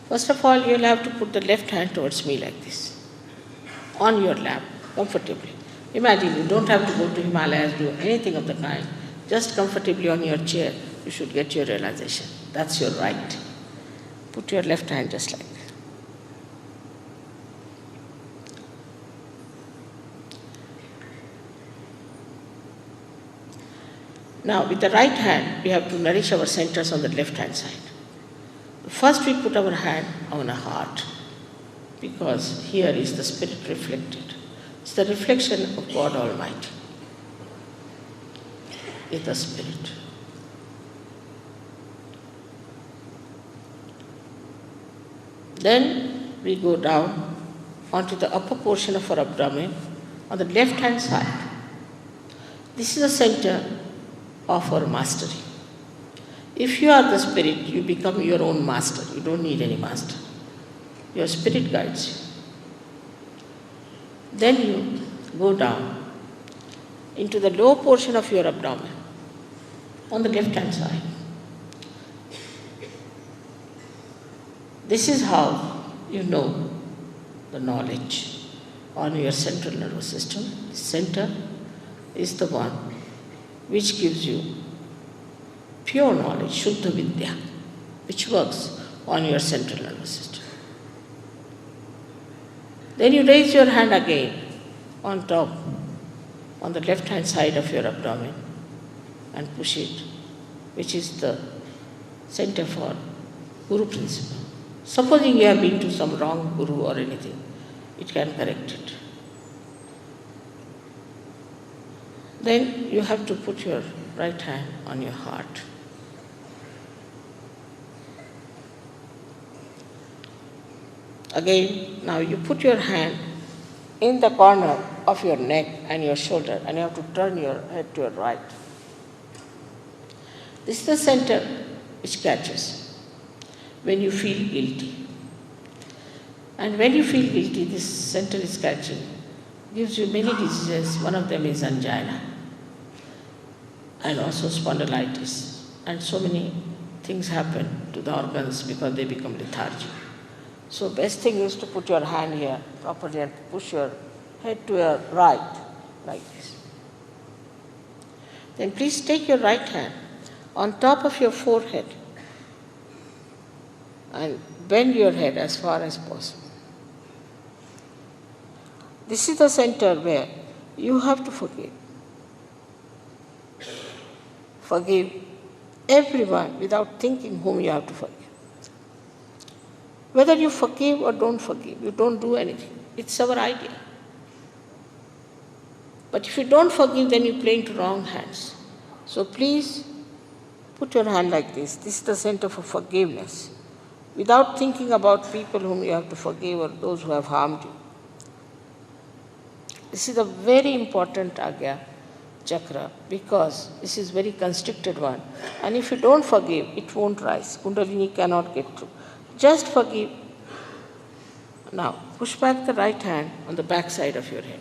First of all, you'll have to put the left hand towards me like this, on your lap, comfortably. Imagine you don't have to go to Himalayas, do anything of the kind. Just comfortably on your chair, you should get your realization. That's your right. Put your left hand just like that. Now, with the right hand, we have to nourish our centers on the left hand side. First, we put our hand on our heart, because here is the spirit reflected. It's the reflection of God Almighty. It's the spirit. Then we go down onto the upper portion of our abdomen on the left hand side. This is the center of our mastery. If you are the spirit, you become your own master. You don't need any master. Your spirit guides you. Then you go down into the lower portion of your abdomen on the left hand side. This is how you know the knowledge on your central nervous system. The center is the one which gives you pure knowledge, Shuddha Vidya, which works on your central nervous system. Then you raise your hand again on top, on the left hand side of your abdomen, and push it, which is the center for Guru principle. Supposing you have been to some wrong Guru or anything, it can correct it. Then you have to put your right hand on your heart. Again, now you put your hand in the corner of your neck and your shoulder, and you have to turn your head to your right. This is the center which catches when you feel guilty. And when you feel guilty, this center is catching, gives you many diseases. One of them is angina, and also spondylitis. And so many things happen to the organs because they become lethargic. So best thing is to put your hand here properly and push your head to your right, like this. Then please take your right hand on top of your forehead and bend your head as far as possible. This is the center where you have to forgive. Forgive everyone without thinking whom you have to forgive. Whether you forgive or don't forgive, you don't do anything. It's our idea. But if you don't forgive, then you play into wrong hands. So please put your hand like this. This is the center for forgiveness, without thinking about people whom you have to forgive or those who have harmed you. This is a very important agya chakra, because this is very constricted one. And if you don't forgive, it won't rise. Kundalini cannot get through. Just forgive. Now, push back the right hand on the back side of your head.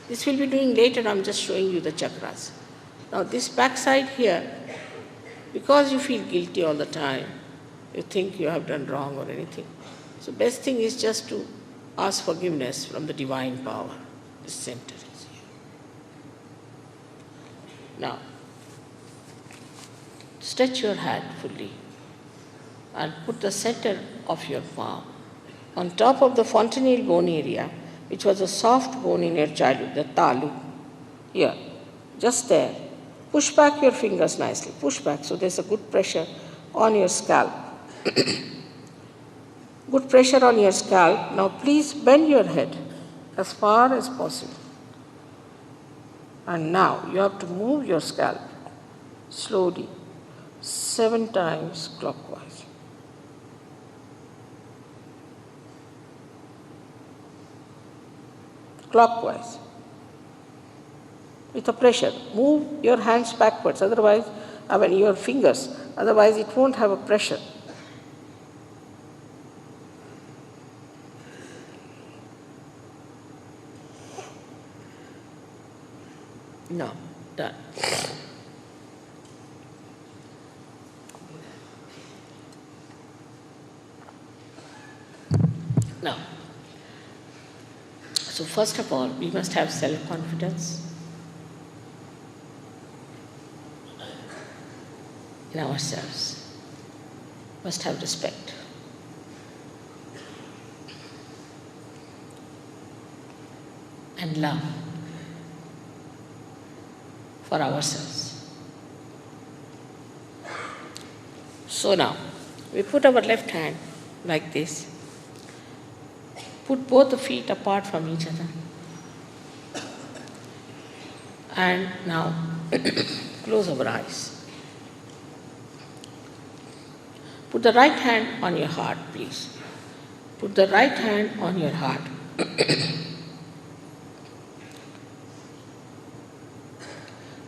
This we'll be doing later. I'm just showing you the chakras. Now, this back side here, because you feel guilty all the time, you think you have done wrong or anything. So, best thing is just to ask forgiveness from the divine power. The center is here. Now, stretch your hand fully and put the center of your palm on top of the fontanelle bone area, which was a soft bone in your childhood, the talu. Here, just there. Push back your fingers nicely. Push back so there's a good pressure on your scalp. Good pressure on your scalp. Now please bend your head as far as possible. And now you have to move your scalp slowly 7 times clockwise. Clockwise. With a pressure. Move your hands backwards, otherwise, your fingers, otherwise it won't have a pressure. No, done. Now, so first of all, we must have self-confidence in ourselves. Must have respect. And love for ourselves. So now, we put our left hand like this. Put both the feet apart from each other. And now, close our eyes. Put the right hand on your heart, please. Put the right hand on your heart.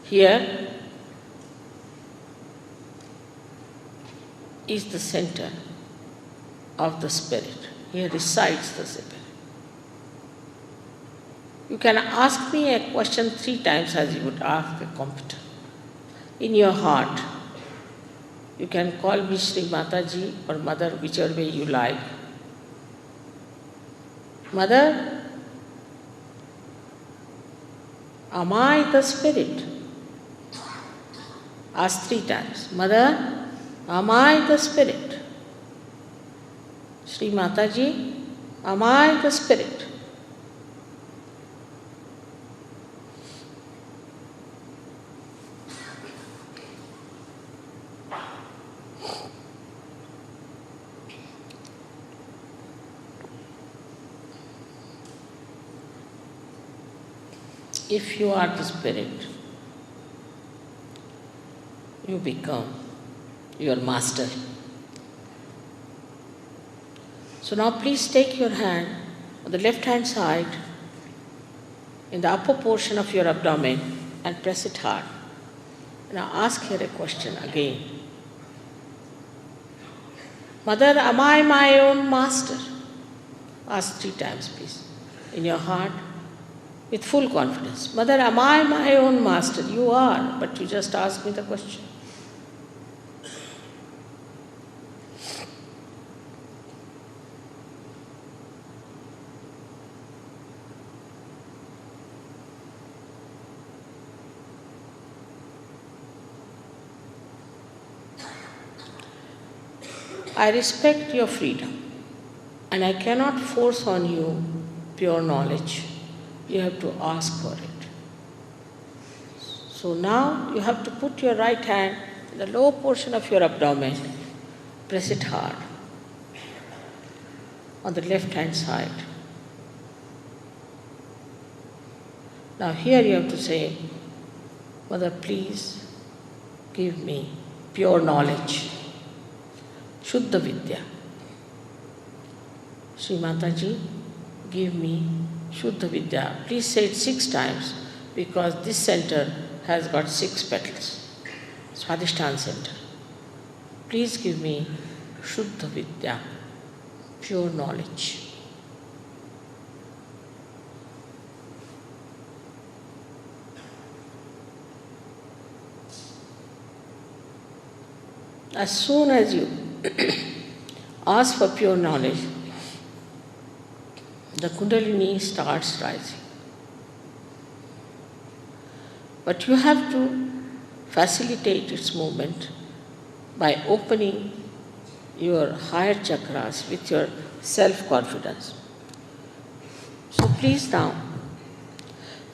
Here is the center of the spirit. Here resides the spirit. You can ask me a question 3 times as you would ask a computer. In your heart, you can call me Shri Mataji or Mother, whichever way you like. Mother, am I the spirit? Ask 3 times. Mother, am I the spirit? Shri Mataji, am I the spirit? If you are the spirit, you become your master. So now please take your hand on the left hand side in the upper portion of your abdomen and press it hard. Now ask here a question again. Mother, am I my own master? Ask 3 times please, in your heart, with full confidence. Mother, am I my own master? You are, but you just asked me the question. I respect your freedom, and I cannot force on you pure knowledge. You have to ask for it. So now you have to put your right hand in the lower portion of your abdomen, press it hard on the left hand side. Now here you have to say, Mother, please give me pure knowledge, Shuddha Vidya. Shri Mataji, give me Shuddha Vidya. Please say it 6 times because this center has got 6 petals. Swadhisthana center. Please give me Shuddha Vidya, pure knowledge. As soon as you ask for pure knowledge, the Kundalini starts rising. But you have to facilitate its movement by opening your higher chakras with your self-confidence. So please now,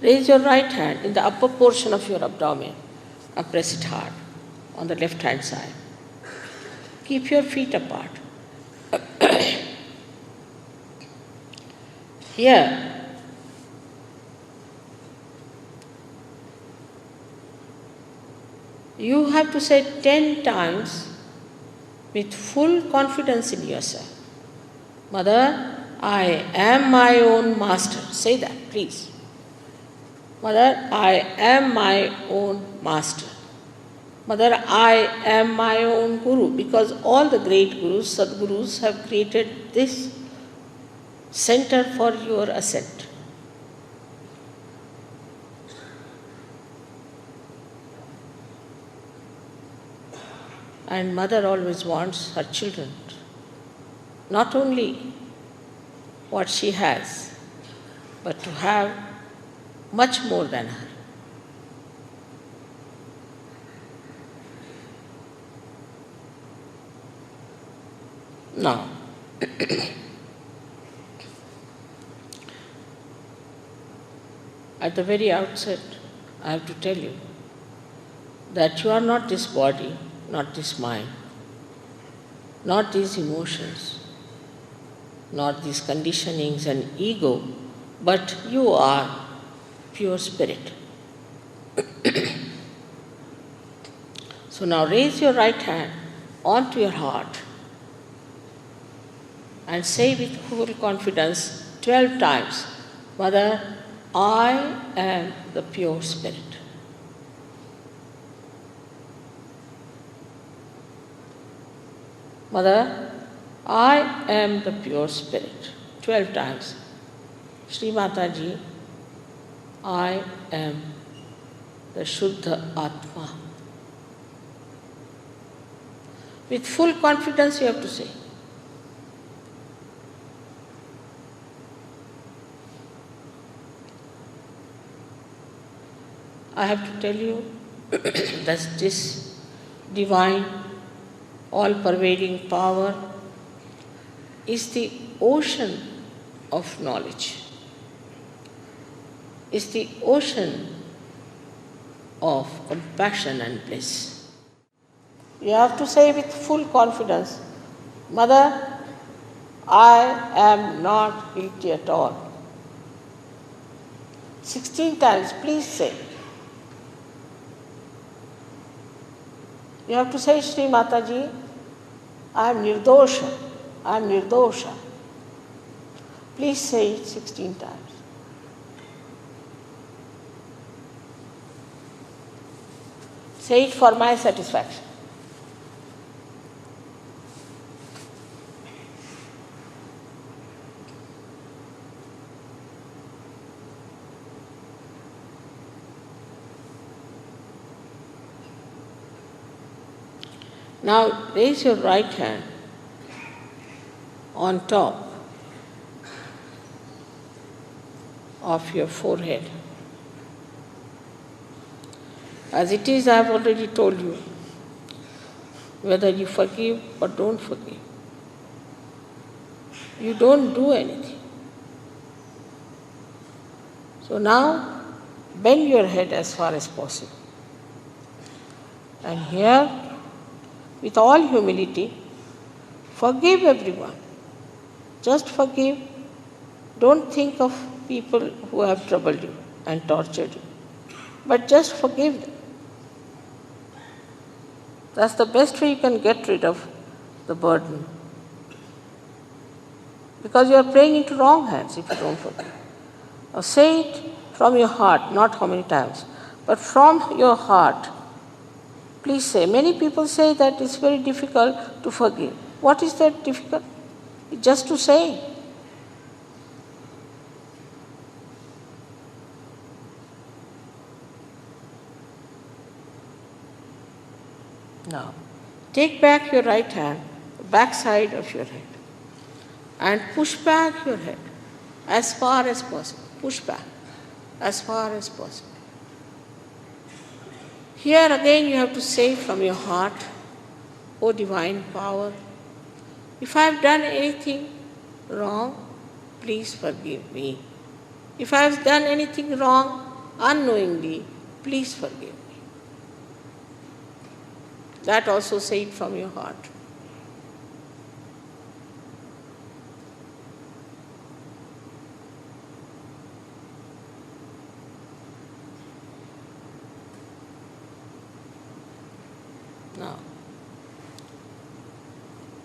raise your right hand in the upper portion of your abdomen and press it hard on the left hand side. Keep your feet apart. Here, you have to say 10 times with full confidence in yourself. Mother, I am my own master. Say that, please. Mother, I am my own master. Mother, I am my own guru, because all the great gurus, Sadgurus, have created this center for your ascent. And mother always wants her children not only what she has, but to have much more than her. Now, at the very outset, I have to tell you that you are not this body, not this mind, not these emotions, not these conditionings and ego, but you are pure spirit. So now raise your right hand onto your heart and say with full confidence 12 times, Mother, I am the pure spirit. Mother, I am the pure spirit. 12 times. Shri Mataji, I am the Shuddha Atma. With full confidence you have to say. I have to tell you that this divine, all-pervading power is the ocean of knowledge, is the ocean of compassion and bliss. You have to say with full confidence, Mother, I am not guilty at all. 16 times, please say. You have to say, Shri Mataji, I am nirdosha, I am nirdosha. Please say it 16 times. Say it for my satisfaction. Now raise your right hand on top of your forehead. As it is, I have already told you, whether you forgive or don't forgive, you don't do anything. So now bend your head as far as possible. And here, with all humility, forgive everyone. Just forgive. Don't think of people who have troubled you and tortured you, but just forgive them. That's the best way you can get rid of the burden. Because you are praying into wrong hands if you don't forgive. Now say it from your heart, not how many times, but from your heart. Please say. Many people say that it's very difficult to forgive. What is that difficult? It's just to say. Now, take back your right hand, the back side of your head, and push back your head as far as possible. Push back as far as possible. Here again you have to say from your heart, O divine power, if I have done anything wrong, please forgive me. If I have done anything wrong unknowingly, please forgive me. That also say it from your heart. Now,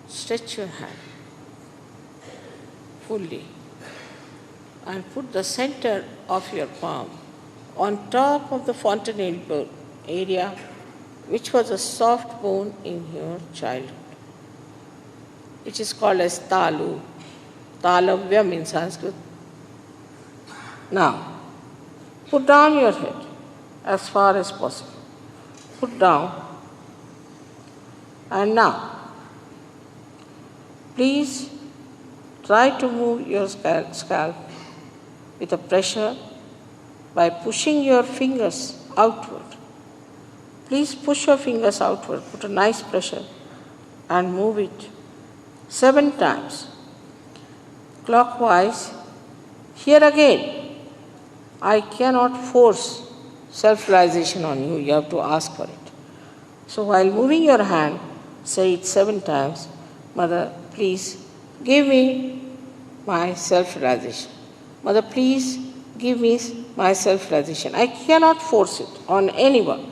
stretch your hand fully and put the center of your palm on top of the fontanelle bone area, which was a soft bone in your childhood, which is called as talu, talavyam in Sanskrit. Now, put down your head as far as possible. Put down. And now, please Try to move your scalp with a pressure by pushing your fingers outward. Please push your fingers outward, put a nice pressure and move it 7 times. Clockwise. Here again, I cannot force self-realization on you, you have to ask for it. So while moving your hand, say it 7 times, Mother, please give me my self-realization. Mother, please give me my self-realization. I cannot force it on anyone.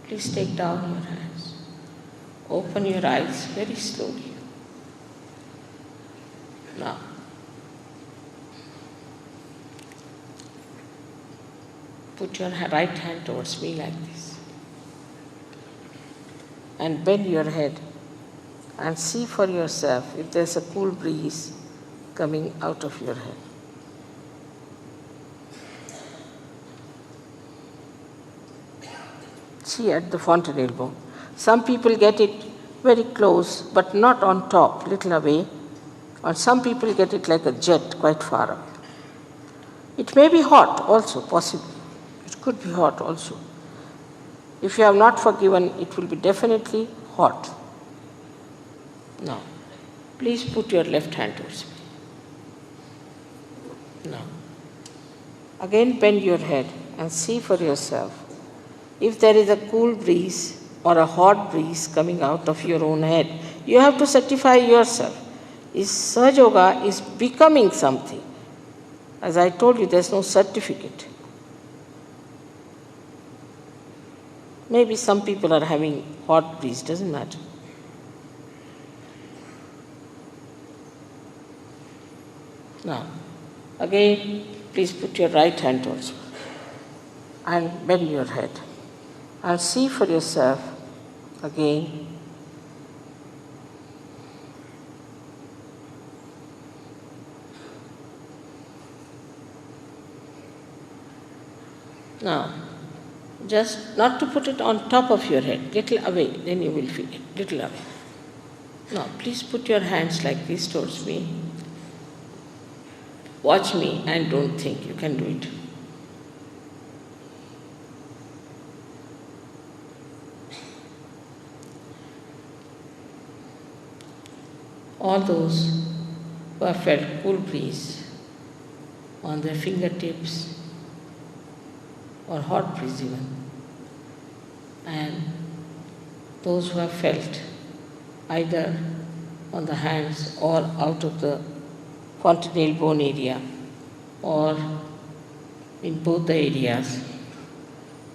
Please take down your hands. Open your eyes very slowly. Now, put your right hand towards me like this. And bend your head and see for yourself if there's a cool breeze coming out of your head. See at the fontanel bone. Some people get it very close, but not on top, little away. Or some people get it like a jet, quite far away. It may be hot also, possibly. It could be hot also. If you have not forgiven, it will be definitely hot. Now, please put your left hand towards me. Now, again bend your head and see for yourself if there is a cool breeze or a hot breeze coming out of your own head. You have to certify yourself. Is Sahaja Yoga is becoming something. As I told you, there's no certificate. Maybe some people are having hot breeze, doesn't matter. Now, again, please put your right hand towards me and bend your head and see for yourself again. Now, just not to put it on top of your head, little away, then you will feel it, little away. Now, please put your hands like this towards me. Watch me and don't think, you can do it. All those who have felt cool breeze on their fingertips or hot breeze even, and those who have felt either on the hands or out of the fontanel bone area or in both the areas,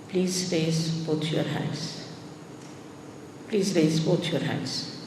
please raise both your hands. Please raise both your hands.